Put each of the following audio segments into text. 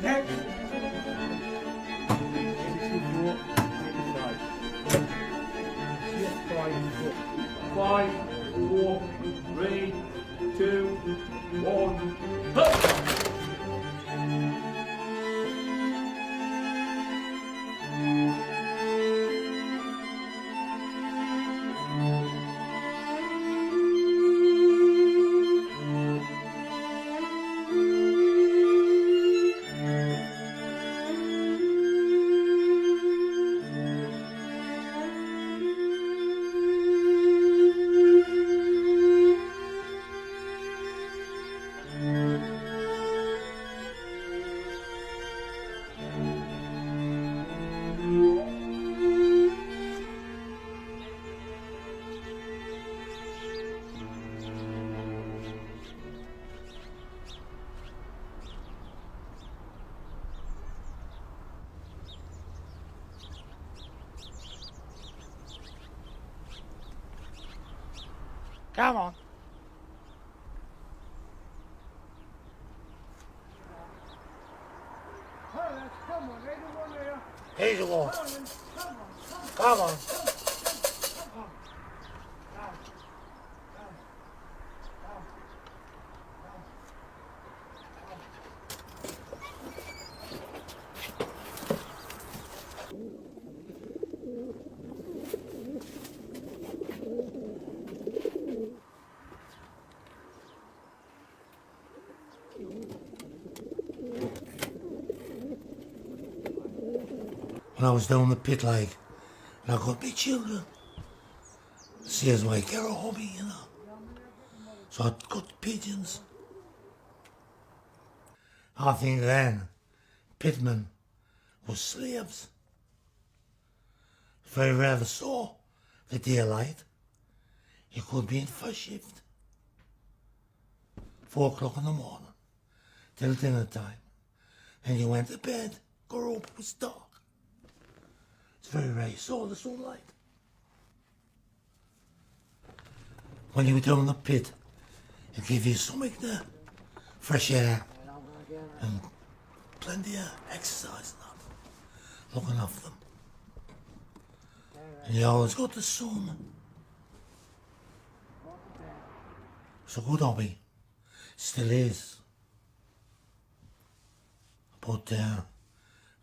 Next. 5, 4, 3, 2, 1. Come on. Here's the one. Come on. When I was down the pit like, and I got my children, see as my care hobby, you know. So I got pigeons. I think then, pitmen was slaves. Very rarely saw the daylight. You could be in first shift. 4 o'clock in the morning, till dinner time. And you went to bed, got up, it was dark. It's very rare you saw the sunlight. When you were down in the pit, it gave you something there, fresh air, and plenty of exercise and that, looking after them. And you always got the sun. It's a good hobby, still is. But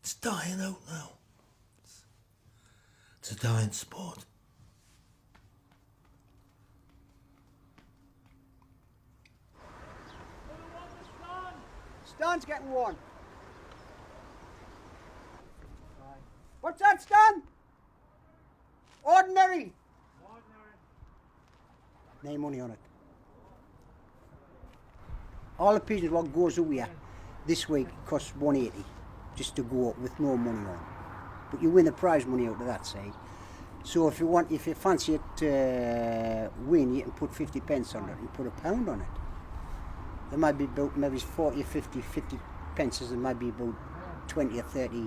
it's dying out now. It's a dying sport. Stan's getting one. What's that, Stan? Ordinary. No money on it. All the pigeons what goes away this week costs $180 just to go up with no money on. But you win the prize money out of that, say. So if you fancy it win, you can put 50 pence on it and put £1 on it. There might be about maybe 40 or 50 pences, there might be about 20 or 30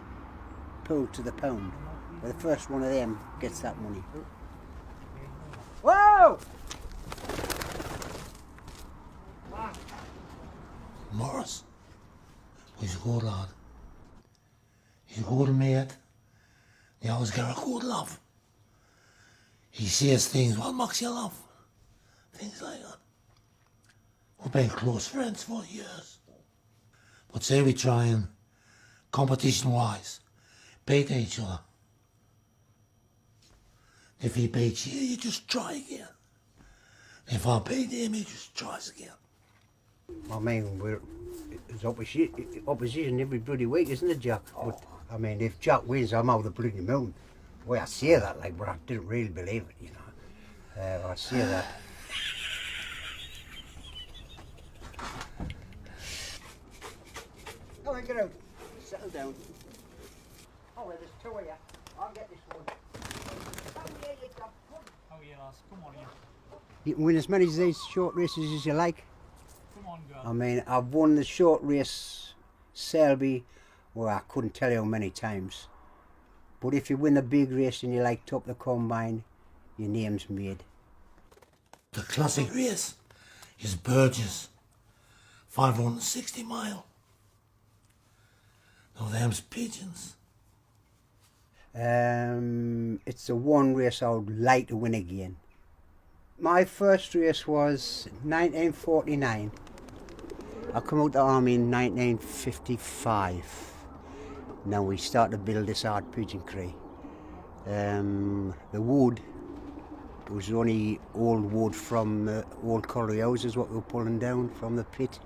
pulled to the pound. But the first one of them gets that money. Whoa! Morris, he's a good lad. He's a good mate. He always got a good laugh. He says things what makes you laugh. Things like that. We've been close friends for years. But say we try and, competition-wise, beat each other. If he beats you, you just try again. If I beat him, he just tries again. I mean, it's opposition every bloody week, isn't it, Jack? But, I mean, if Jack wins, I'm out of the bloody moon. Well, I say that, like, but I didn't really believe it, you know. I say that. Oh, get out. Settle down. Oh, well, there's two of you. I'll get this one. Oh, yeah, you got one. Oh, yeah. lass. Come on, you. You can win as many of these short races as you like. Come on, girl. I mean, I've won the short race Selby, well, I couldn't tell you how many times. But if you win the big race and you like top the combine, your name's made. The classic race is Burgess, 560 mile. Now them's Pigeons. It's the one race I would like to win again. My first race was 1949. I come out the army in 1955. Now we start to build this hard pigeon cree. The wood, it was only old wood from old colliery houses what we were pulling down from the pit.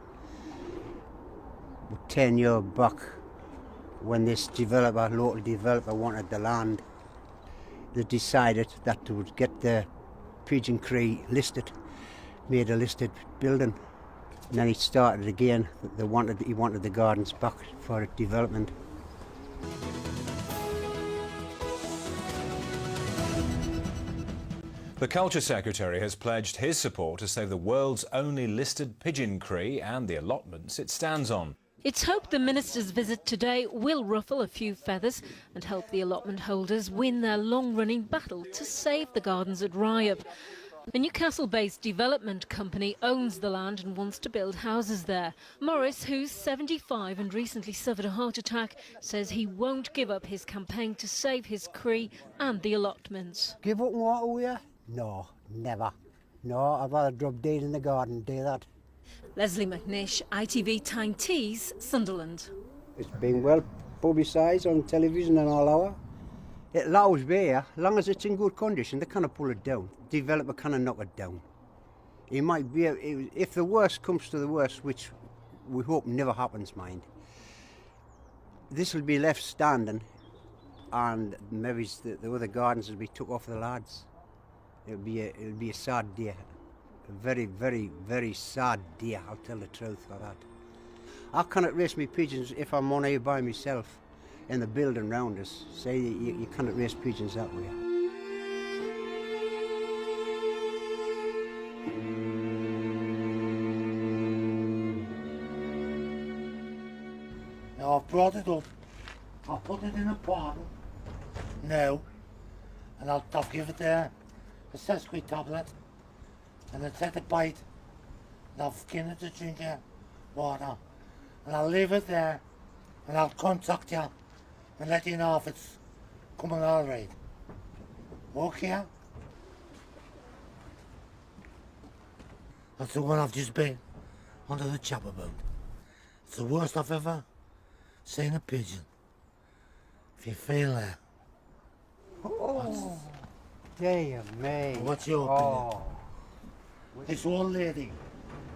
But 10 years back, when this local developer wanted the land, they decided that they would get the pigeon cree listed, made a listed building. And then he started again. He wanted the gardens back for development. The Culture Secretary has pledged his support to save the world's only listed pigeon cree and the allotments it stands on. It's hoped the minister's visit today will ruffle a few feathers and help the allotment holders win their long-running battle to save the gardens at Ryhope. A Newcastle-based development company owns the land and wants to build houses there. Morris, who's 75 and recently suffered a heart attack, says he won't give up his campaign to save his cree and the allotments. Give up and walk away? No, never. No, I'd rather drop dead in the garden and do that. Leslie McNish, ITV Tyne Tees, Sunderland. It's been well publicised on television and all over. It'll always be here, as long as it's in good condition. They cannot pull it down. Developer cannot knock it down. It might be, if the worst comes to the worst, which we hope never happens, mind, this will be left standing, and maybe the other gardens will be took off the lads. It'll be a sad day. A very, very, very sad day, I'll tell the truth for that. I cannot raise me pigeons if I'm on here by myself in the building round us. Say you cannot raise pigeons that way. Now I've brought it up, I'll put it in a bottle now, and I'll give it a sesqui tablet, and I'll take a bite, and I'll skin it to drink water, and I'll leave it there, and I'll contact you and let you know if it's coming all right. Okay? That's the one I've just been under the chap about. It's the worst I've ever seen a pigeon. If you feel that. Oh, dear me. What's your opinion? This old lady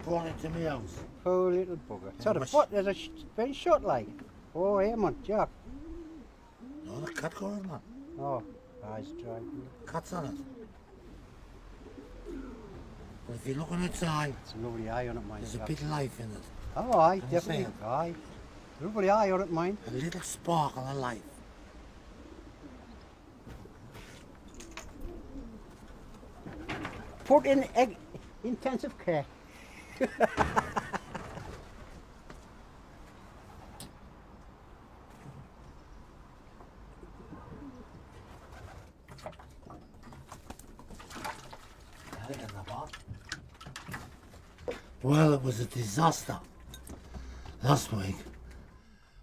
brought it to my house. Poor little bugger. So the foot, there's been shot like. Oh, here, man, Jack. No, the cat got it, man. Oh, eyes dry. Cat's on it. But if you look on its eye, It's a lovely eye on it, mine. there's a Jack. bit of life in it. Oh, aye, Can you definitely. see it? Aye. Lovely eye on it, mine. A little sparkle of life. Put in intensive care. Well, it was a disaster. Last week,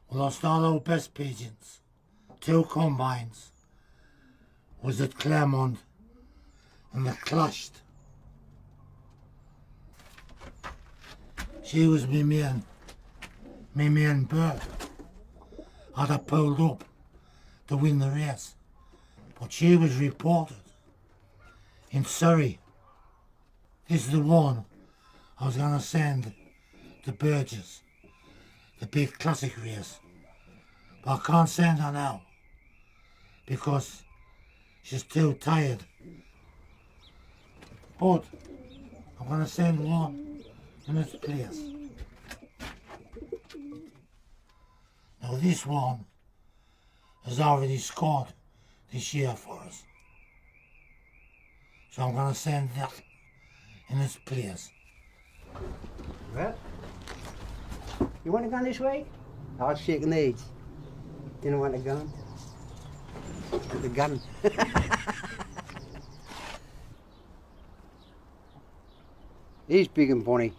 we lost all our best pigeons. 2 combines. Was at Claremont, and they clashed. She was me main bird. Had her pulled up to win the race. But she was reported in Surrey. This is the one I was going to send to Burgess, the big classic race. But I can't send her now because she's too tired. But I'm going to send one in its place. Now this one has already scored this year for us. So I'm gonna send that in its place. Well, you want to go this way? I was shaking the head. Didn't want to go. The gun. He's big and bonny.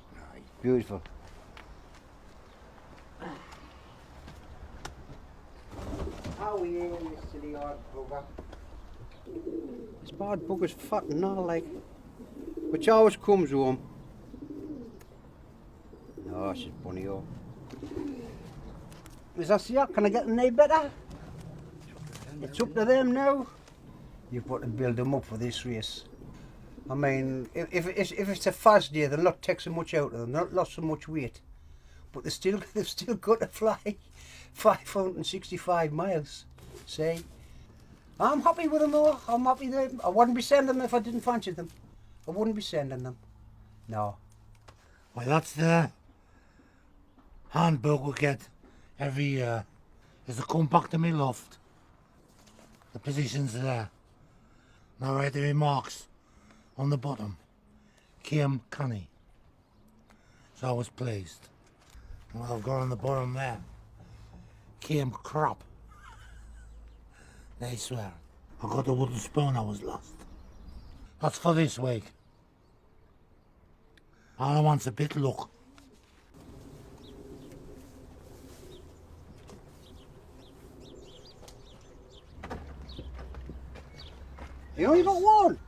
Beautiful. How are we here, you silly old bugger? This bad bugger's fat and all like. But she always comes home. No, she's bunny up. Is that so? Can I get them any better? It's up to them now. You've got to build them up for this race. I mean, if it's a fast day, they'll not take so much out of them. They'll not lost so much weight, but they've still got to fly 565 miles. See, I'm happy with them though. I'm happy with them. I wouldn't be sending them if I didn't fancy them. I wouldn't be sending them. No. Well, that's the handbook we get every year. Is to come back to my loft. The positions there. Now write the remarks on the bottom. Kim Canny. So I was pleased. And what I've got on the bottom there. Kim Crop. They swear. I got the wooden spoon I was lost. That's for this week. All I want's a bit luck. You only got one.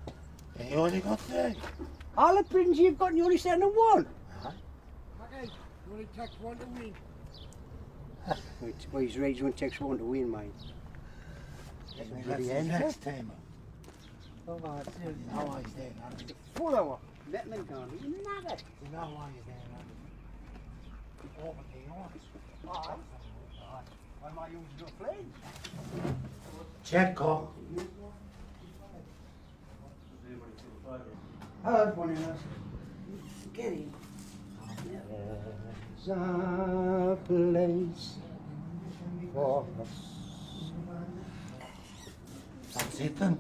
You only got three. All the pigeons you've got, you only send them one. Okay, you only takes one to win. Well, he's right, when it takes one to win, mate. That's the next time. Oh, that's You know why he's there, man. full hour. Let them go. You know it. You know why he's there, man. Open the doors. Aye. Why am I using your plane? Check, Cole. Hello, one of us. Get him. There's a place for us. That's it then.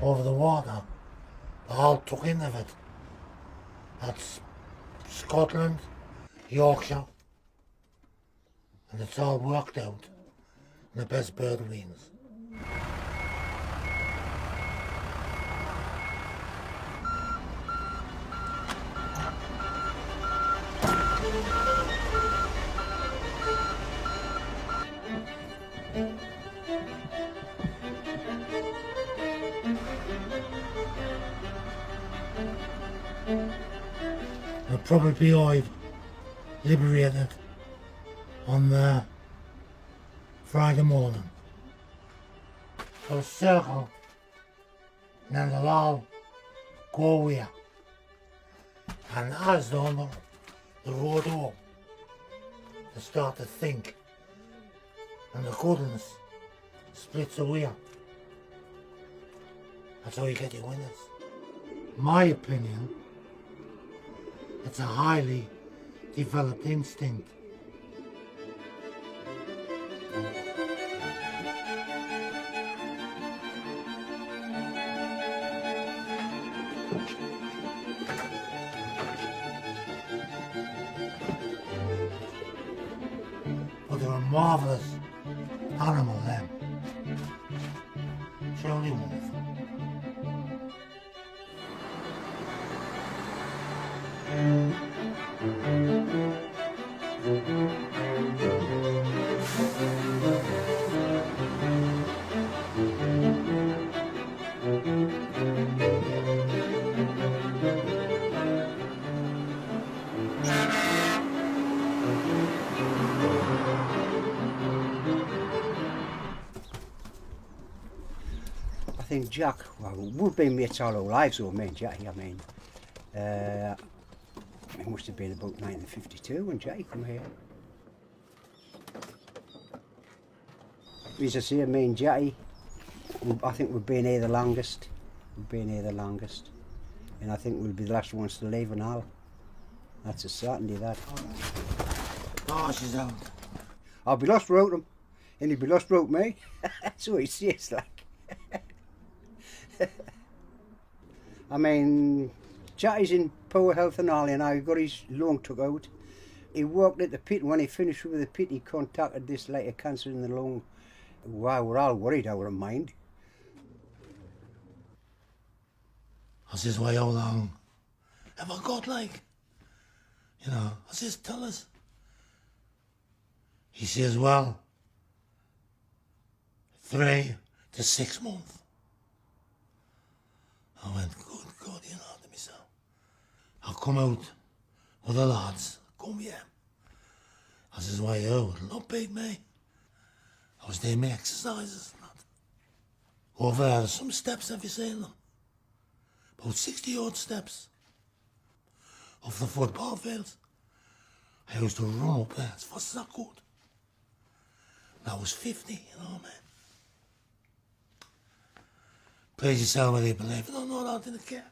Over the water, the whole took in of it. That's Scotland, Yorkshire, and it's all worked out. And the best bird wins. They'll probably be all liberated on the Friday morning. So circle, and then they'll all go away. And as they're on the road home, they start to think, and the goodness splits away. That's how you get your winners. My opinion, it's a highly developed instinct. But they're a marvellous animal, them. Surely wonderful. I think Jack, well, we've been mates all our lives, so me and Jackie, I mean. It must have been about 1952 when Jackie come here. As I say, me and Jackie, I think we've been here the longest. We've been here the longest. And I think we'll be the last ones to leave and all. That's a certainty, that. Oh, she's out. I'll be lost without him. And he'll be lost without me. That's what he says, like. I mean, Jackie's in poor health and all, and I got his lung took out. He worked at the pit, and when he finished with the pit, he contacted this later cancer in the lung. Wow, we're all worried out of mind. I says, why, how long have I got, like? You know, I says, tell us. He says, well, 3 to 6 months. I went, good God, you know, to myself. I'll come out with the lads, come here. I says, why, you, it'll not beat me. I was doing my exercises and that. Over there, some steps, have you seen them? About 60-odd steps. Off the football field. I used to run up there as fast as I could. And I was 50, you know what I mean? Please yourself whether you believe it or not, I didn't care.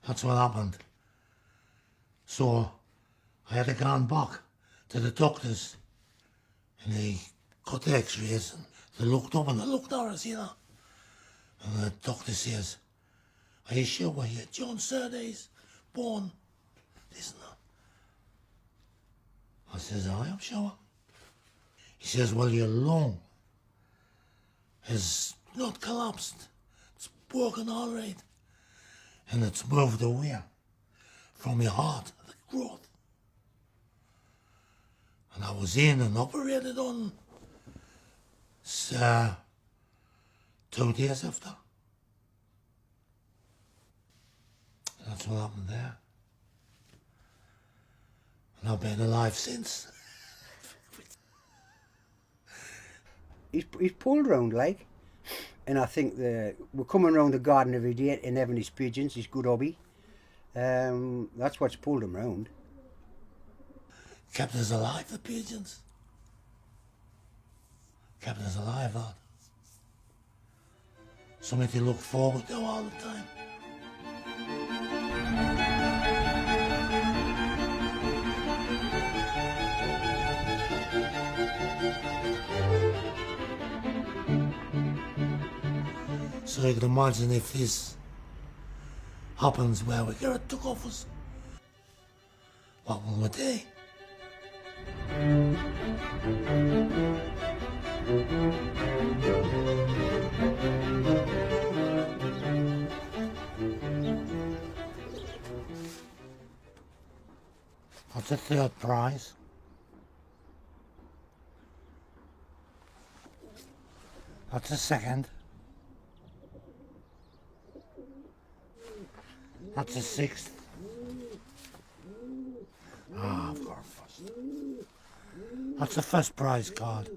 That's what happened. So, I had to go back to the doctors. And they cut the x-rays and they looked up and they looked at us, you know. And the doctor says, are you sure you're John Surtees born? This and that. I says, I am sure. He says, well, your lung has not collapsed. It's broken all right. And it's moved away from your heart, the growth. And I was in and operated on 2 days after. That's what happened there. And I've been alive since. He's pulled round, like. And I think we're coming round the garden every day and having his pigeons, his good hobby. That's what's pulled him round. Kept us alive, the pigeons. Kept us alive, lad. Something to look forward to all the time. So you can imagine if this happens where we get it took off us, what will we do? That's the 3rd prize. That's the 2nd. That's the 6th. Ah, I've got a 1st. That's the 1st prize card.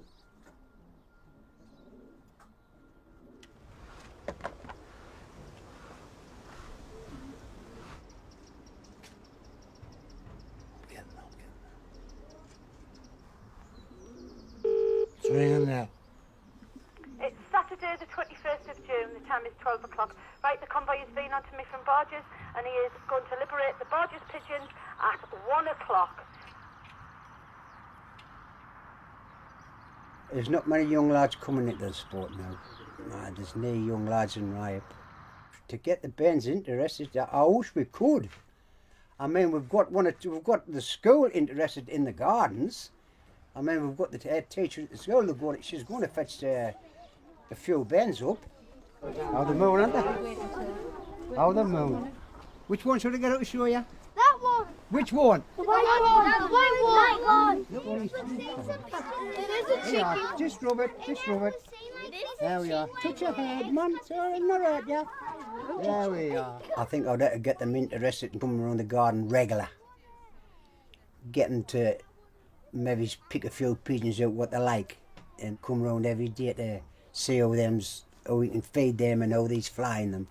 It's ringing now. It's Saturday the 21st of June, the time is 12 o'clock. Right, the convoy has been on to me from Barges and he is going to liberate the Barges pigeons at 1 o'clock. There's not many young lads coming into the sport now. Nah, there's no young lads in Ripe. To get the bands interested, I wish we could. I mean, we've got we've got the school interested in the gardens. I mean, we've got the head teacher at the school. She's going to fetch a few bands up. How the moon, aren't they? How the moon. Which one should I get out to show you? That one. Which one? The white one. The white one. Look what he's It is a There you are. chicken. Just rub it. Just rub it. There we are. Touch your head, man. Sorry, not hurt ya. There we are. I think I'd have to get them interested in coming around the garden regular. Getting to maybe pick a few pigeons out what they like and come around every day to see how we can feed them and how these flying them.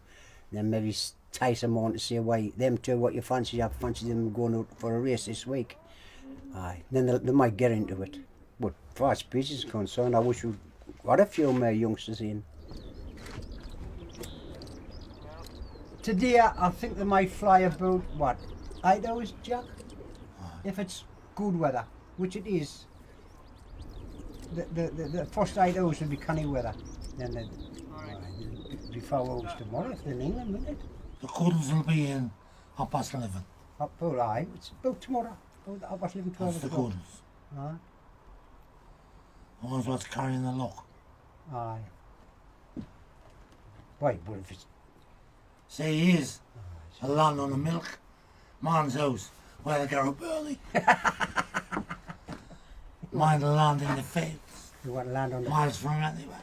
And then maybe entice them on to say, why, them two, what you fancy? I fancy them going out for a race this week. Aye. Then they might get into it. But as far as pigeons are concerned, I wish we'd Got a few more youngsters in. Today I think they might fly about, what, 8 hours, Jack? If it's good weather, which it is. The first 8 hours will be canny weather. Then it'll be 4 hours tomorrow if they're in England, won't it? The cuddles will be in 11:30. Up well, aye, it's about tomorrow. About 11, 12 That's the o'clock. cuddles. Aye. The ones what's carrying the luck. Aye. Right, but if it's... Say he is. A land on the milk. Man's house. Where they get up early. Mine the land in the fields. You want to land on the... Miles from anywhere.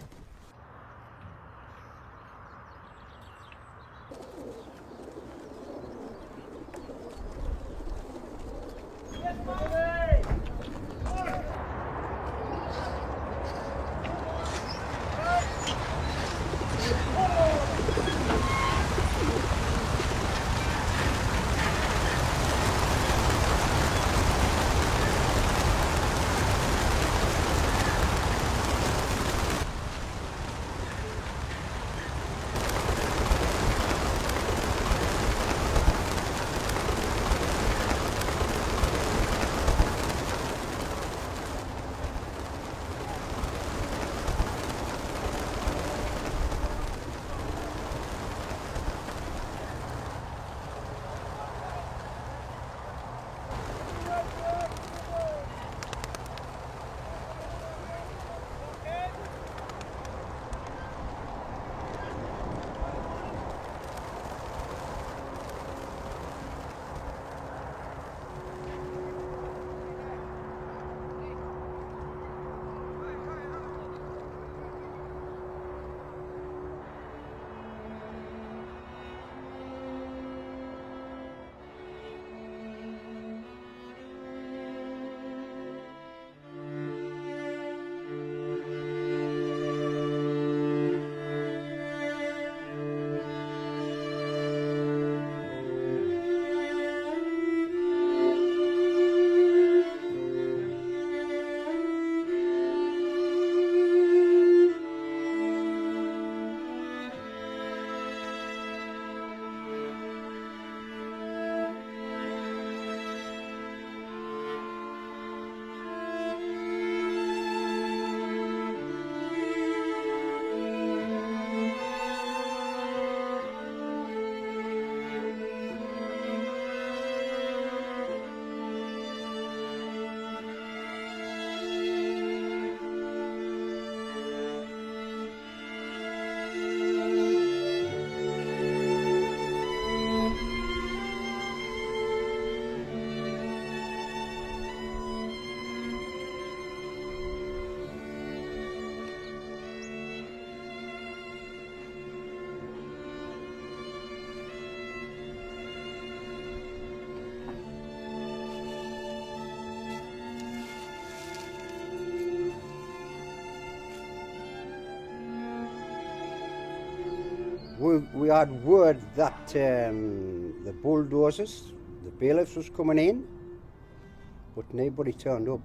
We had word that the bulldozers, the bailiffs was coming in, but nobody turned up.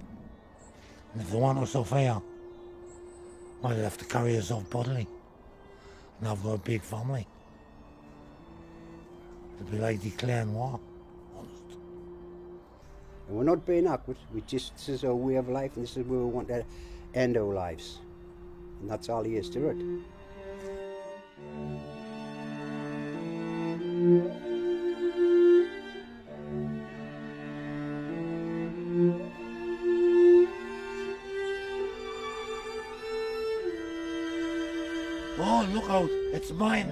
And if they want us off here, might have to carry us off bodily. And I've got a big family. It'd be like declaring war. Honest. And we're not being awkward, this is our way of life and this is where we want to end our lives. And that's all there is to it. Oh, look out, it's mine.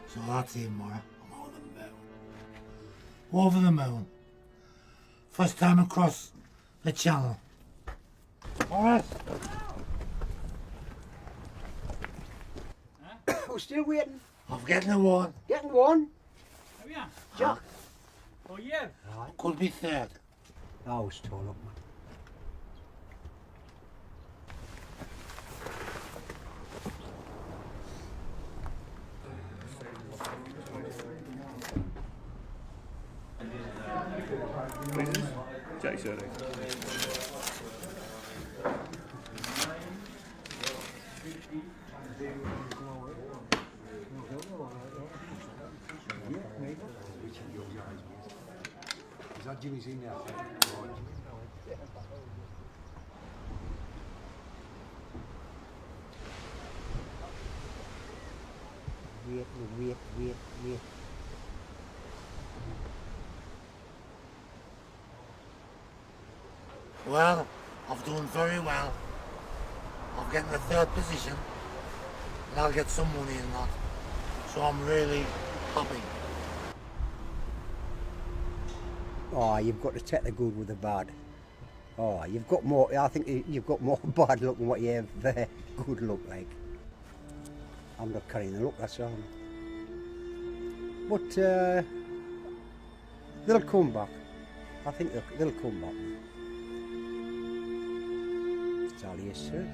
So that's it, Mara. I'm over the moon. Over the moon. First time across the channel. Alright. We're still waiting. I'm getting a one. Getting one. Oh yeah. Jack. Oh yeah. Could be third. Oh, it's torn up, man. Okay, sorry. Is that Jimmy's in there? Wait. Well, I've done very well. I'm getting the 3rd position, and I'll get some money in that. So I'm really happy. Oh, you've got to take the good with the bad. Oh, you've got more. I think you've got more bad luck than what you have good luck. Like, I'm not carrying the luck. That's all. But they'll come back. I think they'll come back. That's all he is, sir.